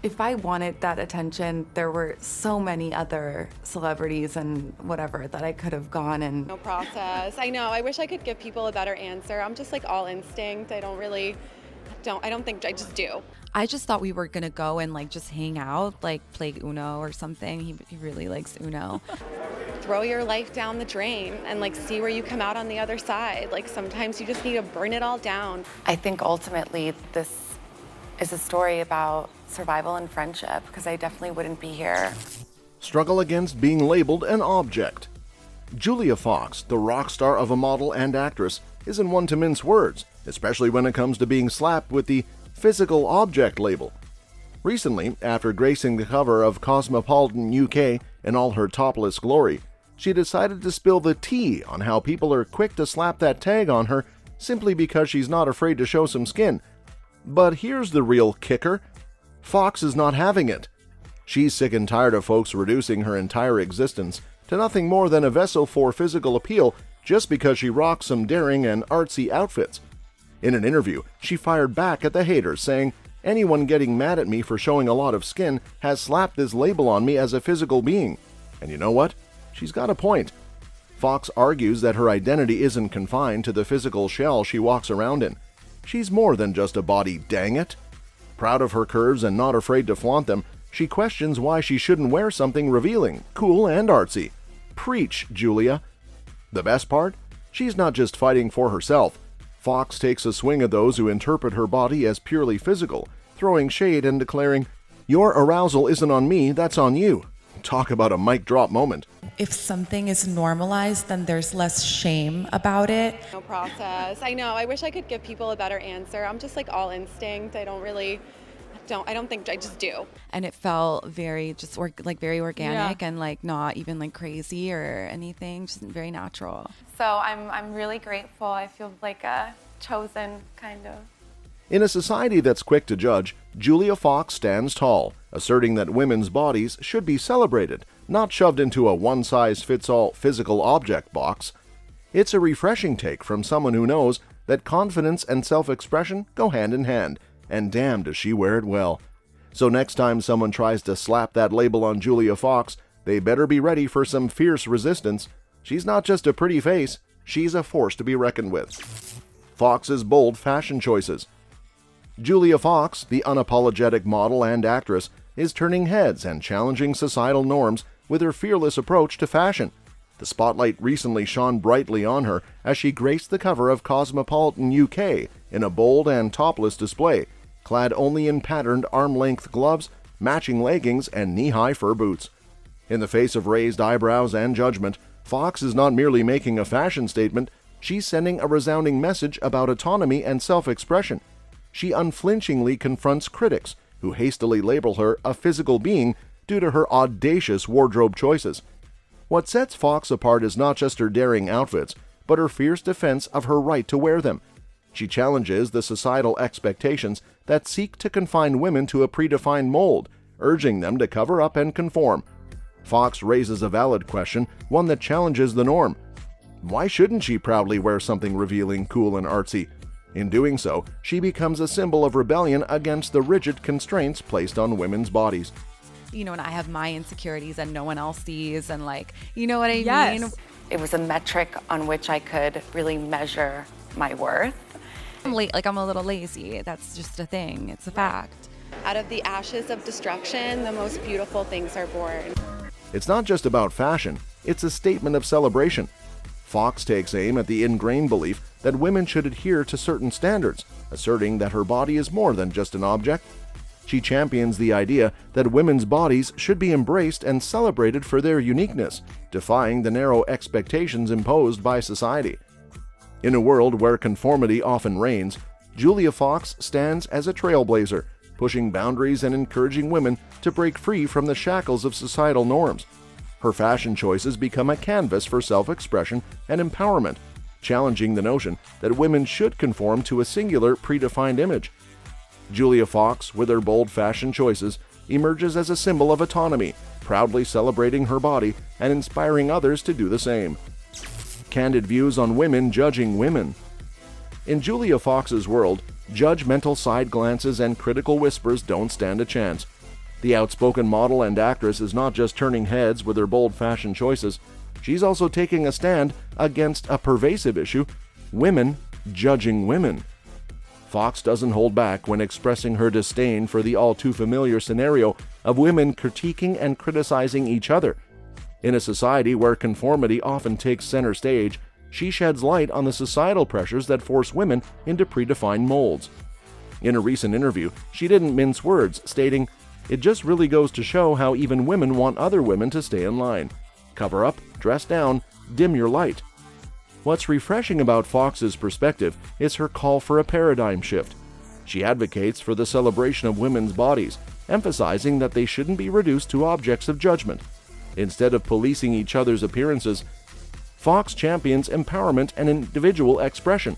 If I wanted that attention, there were so many other celebrities and whatever that I could have gone and. No process. I know. I wish I could give people a better answer. I'm just like all instinct. I don't think I just do. I just thought we were gonna go and like just hang out, like play Uno or something. He really likes Uno. Throw your life down the drain and like see where you come out on the other side. Like sometimes you just need to burn it all down. I think ultimately this is a story about survival and friendship, because I definitely wouldn't be here. Struggle against being labeled an object. Julia Fox, the rock star of a model and actress, isn't one to mince words, especially when it comes to being slapped with the physical object label. Recently, after gracing the cover of Cosmopolitan UK in all her topless glory, she decided to spill the tea on how people are quick to slap that tag on her simply because she's not afraid to show some skin. But here's the real kicker. Fox is not having it. She's sick and tired of folks reducing her entire existence to nothing more than a vessel for physical appeal just because she rocks some daring and artsy outfits. In an interview, she fired back at the haters, saying, "Anyone getting mad at me for showing a lot of skin has slapped this label on me as a physical being." And you know what? She's got a point. Fox argues that her identity isn't confined to the physical shell she walks around in. She's more than just a body, dang it. Proud of her curves and not afraid to flaunt them, she questions why she shouldn't wear something revealing, cool, and artsy. Preach, Julia. The best part? She's not just fighting for herself. Fox takes a swing at those who interpret her body as purely physical, throwing shade and declaring, "Your arousal isn't on me, that's on you." Talk about a mic drop moment. If something is normalized, then there's less shame about it. No process. I know. I wish I could give people a better answer. I'm just like all instinct. I don't think I just do. And it felt very just very organic and like not even like crazy or anything, just very natural. So I'm really grateful. I feel like a chosen kind of. In a society that's quick to judge, Julia Fox stands tall, asserting that women's bodies should be celebrated, not shoved into a one-size-fits-all physical object box. It's a refreshing take from someone who knows that confidence and self-expression go hand in hand, and damn does she wear it well. So next time someone tries to slap that label on Julia Fox, they better be ready for some fierce resistance. She's not just a pretty face, she's a force to be reckoned with. Fox's bold fashion choices. Julia Fox, the unapologetic model and actress, is turning heads and challenging societal norms with her fearless approach to fashion. The spotlight recently shone brightly on her as she graced the cover of Cosmopolitan UK in a bold and topless display, clad only in patterned arm-length gloves, matching leggings, and knee-high fur boots. In the face of raised eyebrows and judgment, Fox is not merely making a fashion statement, she's sending a resounding message about autonomy and self-expression. She unflinchingly confronts critics who hastily label her a physical being due to her audacious wardrobe choices. What sets Fox apart is not just her daring outfits, but her fierce defense of her right to wear them. She challenges the societal expectations that seek to confine women to a predefined mold, urging them to cover up and conform. Fox raises a valid question, one that challenges the norm. Why shouldn't she proudly wear something revealing, cool, and artsy? In doing so, she becomes a symbol of rebellion against the rigid constraints placed on women's bodies. You know, and I have my insecurities and no one else sees, and like, you know what I mean? It was a metric on which I could really measure my worth. I'm a little lazy. That's just a thing. It's a fact. Out of the ashes of destruction, the most beautiful things are born. It's not just about fashion, it's a statement of celebration. Fox takes aim at the ingrained belief that women should adhere to certain standards, asserting that her body is more than just an object. She champions the idea that women's bodies should be embraced and celebrated for their uniqueness, defying the narrow expectations imposed by society. In a world where conformity often reigns, Julia Fox stands as a trailblazer, pushing boundaries and encouraging women to break free from the shackles of societal norms. Her fashion choices become a canvas for self-expression and empowerment, challenging the notion that women should conform to a singular, predefined image. Julia Fox, with her bold fashion choices, emerges as a symbol of autonomy, proudly celebrating her body and inspiring others to do the same. Candid views on women judging women. In Julia Fox's world, judgmental side glances and critical whispers don't stand a chance. The outspoken model and actress is not just turning heads with her bold fashion choices, she's also taking a stand against a pervasive issue: women judging women. Fox doesn't hold back when expressing her disdain for the all-too-familiar scenario of women critiquing and criticizing each other. In a society where conformity often takes center stage, she sheds light on the societal pressures that force women into predefined molds. In a recent interview, she didn't mince words, stating, "It just really goes to show how even women want other women to stay in line. Cover up, dress down, dim your light." What's refreshing about Fox's perspective is her call for a paradigm shift. She advocates for the celebration of women's bodies, emphasizing that they shouldn't be reduced to objects of judgment. Instead of policing each other's appearances, Fox champions empowerment and individual expression.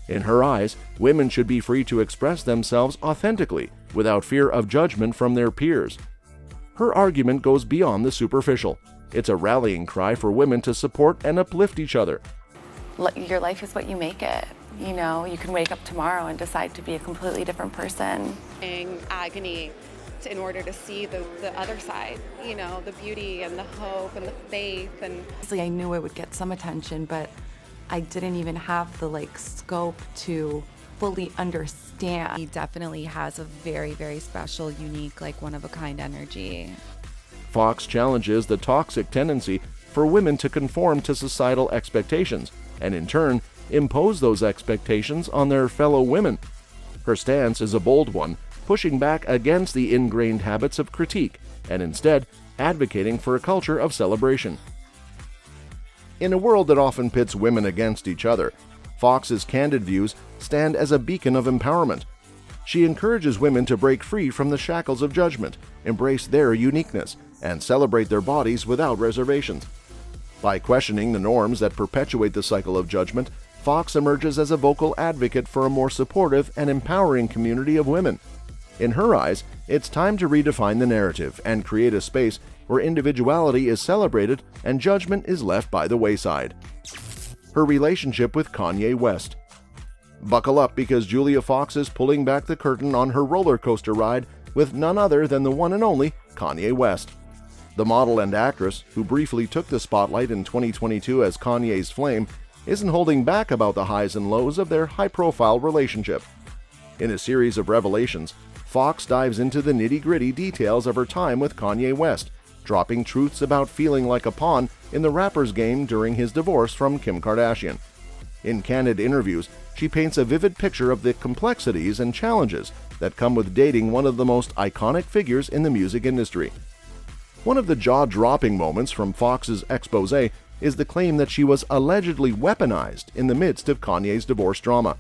In her eyes, women should be free to express themselves authentically, without fear of judgment from their peers. Her argument goes beyond the superficial. It's a rallying cry for women to support and uplift each other. Your life is what you make it. You know, you can wake up tomorrow and decide to be a completely different person. In agony in order to see the other side, you know, the beauty and the hope and the faith. And Honestly, I knew it would get some attention, but I didn't even have the scope to fully understand. He definitely has a very, very special, unique, one-of-a-kind energy. Fox challenges the toxic tendency for women to conform to societal expectations, and in turn, impose those expectations on their fellow women. Her stance is a bold one, pushing back against the ingrained habits of critique, and instead advocating for a culture of celebration. In a world that often pits women against each other, Fox's candid views stand as a beacon of empowerment. She encourages women to break free from the shackles of judgment, embrace their uniqueness, and celebrate their bodies without reservations. By questioning the norms that perpetuate the cycle of judgment, Fox emerges as a vocal advocate for a more supportive and empowering community of women. In her eyes, it's time to redefine the narrative and create a space where individuality is celebrated and judgment is left by the wayside. Her relationship with Kanye West. Buckle up, because Julia Fox is pulling back the curtain on her roller coaster ride with none other than the one and only Kanye West. The model and actress, who briefly took the spotlight in 2022 as Kanye's flame, isn't holding back about the highs and lows of their high-profile relationship. In a series of revelations, Fox dives into the nitty-gritty details of her time with Kanye West, dropping truths about feeling like a pawn in the rapper's game during his divorce from Kim Kardashian. In candid interviews, she paints a vivid picture of the complexities and challenges that come with dating one of the most iconic figures in the music industry. One of the jaw-dropping moments from Fox's exposé is the claim that she was allegedly weaponized in the midst of Kanye's divorce drama.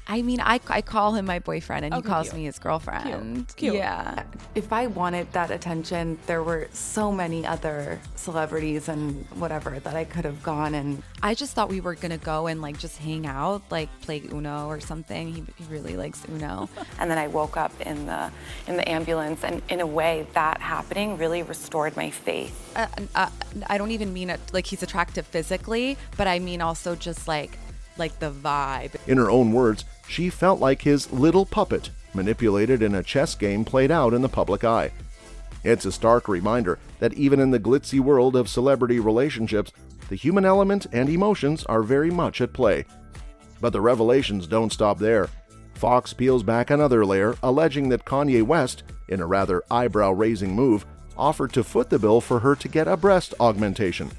I mean, I call him my boyfriend, and he calls cute. me his girlfriend. Cute. Yeah. If I wanted that attention, there were so many other celebrities and whatever that I could have gone, and I just thought we were gonna go and just hang out, play Uno or something. He really likes Uno. And then I woke up in the ambulance, and in a way, that happening really restored my faith. I don't even mean it he's attractive physically, but I mean also just like the vibe. In her own words, she felt like his little puppet, manipulated in a chess game played out in the public eye. It's a stark reminder that even in the glitzy world of celebrity relationships, the human element and emotions are very much at play. But the revelations don't stop there. Fox peels back another layer, alleging that Kanye West, in a rather eyebrow-raising move, offered to foot the bill for her to get a breast augmentation.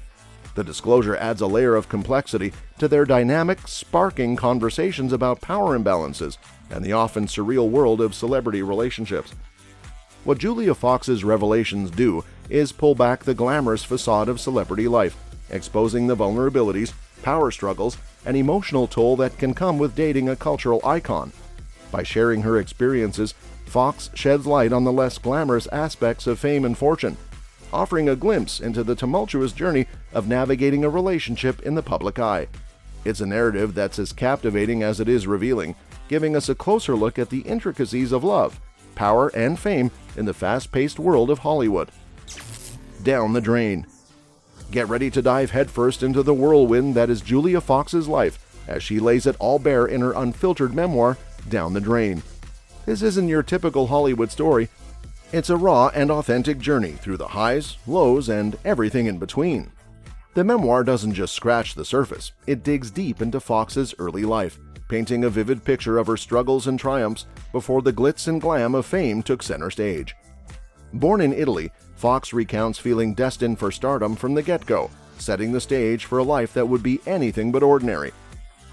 The disclosure adds a layer of complexity to their dynamic, sparking conversations about power imbalances and the often surreal world of celebrity relationships. What Julia Fox's revelations do is pull back the glamorous facade of celebrity life, exposing the vulnerabilities, power struggles, and emotional toll that can come with dating a cultural icon. By sharing her experiences, Fox sheds light on the less glamorous aspects of fame and fortune, offering a glimpse into the tumultuous journey of navigating a relationship in the public eye. It's a narrative that's as captivating as it is revealing, giving us a closer look at the intricacies of love, power, and fame in the fast-paced world of Hollywood. Down the drain. Get ready to dive headfirst into the whirlwind that is Julia Fox's life as she lays it all bare in her unfiltered memoir, Down the Drain. This isn't your typical Hollywood story. It's a raw and authentic journey through the highs, lows, and everything in between. The memoir doesn't just scratch the surface, it digs deep into Fox's early life, painting a vivid picture of her struggles and triumphs before the glitz and glam of fame took center stage. Born in Italy, Fox recounts feeling destined for stardom from the get-go, setting the stage for a life that would be anything but ordinary.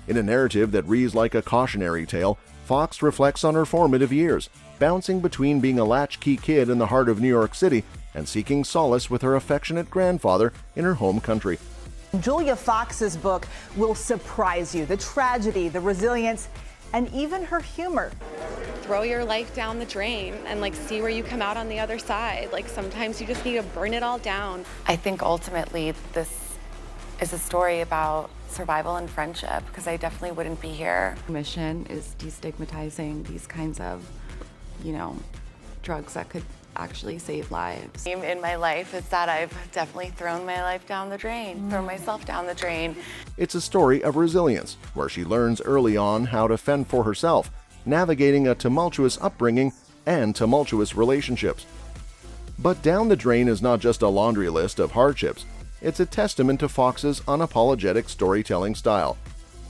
In a narrative that reads like a cautionary tale, Fox reflects on her formative years, bouncing between being a latchkey kid in the heart of New York City and seeking solace with her affectionate grandfather in her home country. Julia Fox's book will surprise you. The tragedy, the resilience, and even her humor. Throw your life down the drain and see where you come out on the other side. Sometimes you just need to burn it all down. I think ultimately this is a story about survival and friendship, because I definitely wouldn't be here. Mission is destigmatizing these kinds of, drugs that could actually save lives. In my life is that I've definitely thrown my life down the drain, thrown myself down the drain. It's a story of resilience, where she learns early on how to fend for herself, navigating a tumultuous upbringing and tumultuous relationships. But Down the Drain is not just a laundry list of hardships. It's a testament to Fox's unapologetic storytelling style.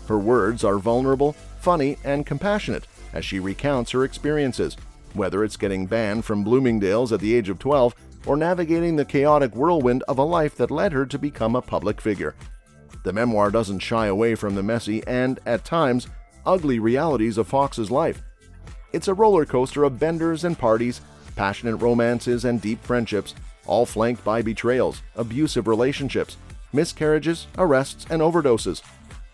Her words are vulnerable, funny, and compassionate as she recounts her experiences, whether it's getting banned from Bloomingdale's at the age of 12 or navigating the chaotic whirlwind of a life that led her to become a public figure. The memoir doesn't shy away from the messy and, at times, ugly realities of Fox's life. It's a roller coaster of benders and parties, passionate romances and deep friendships, all flanked by betrayals, abusive relationships, miscarriages, arrests, and overdoses.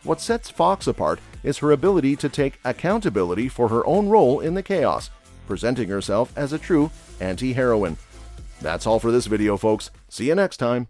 What sets Fox apart is her ability to take accountability for her own role in the chaos, presenting herself as a true anti-heroine. That's all for this video, folks. See you next time.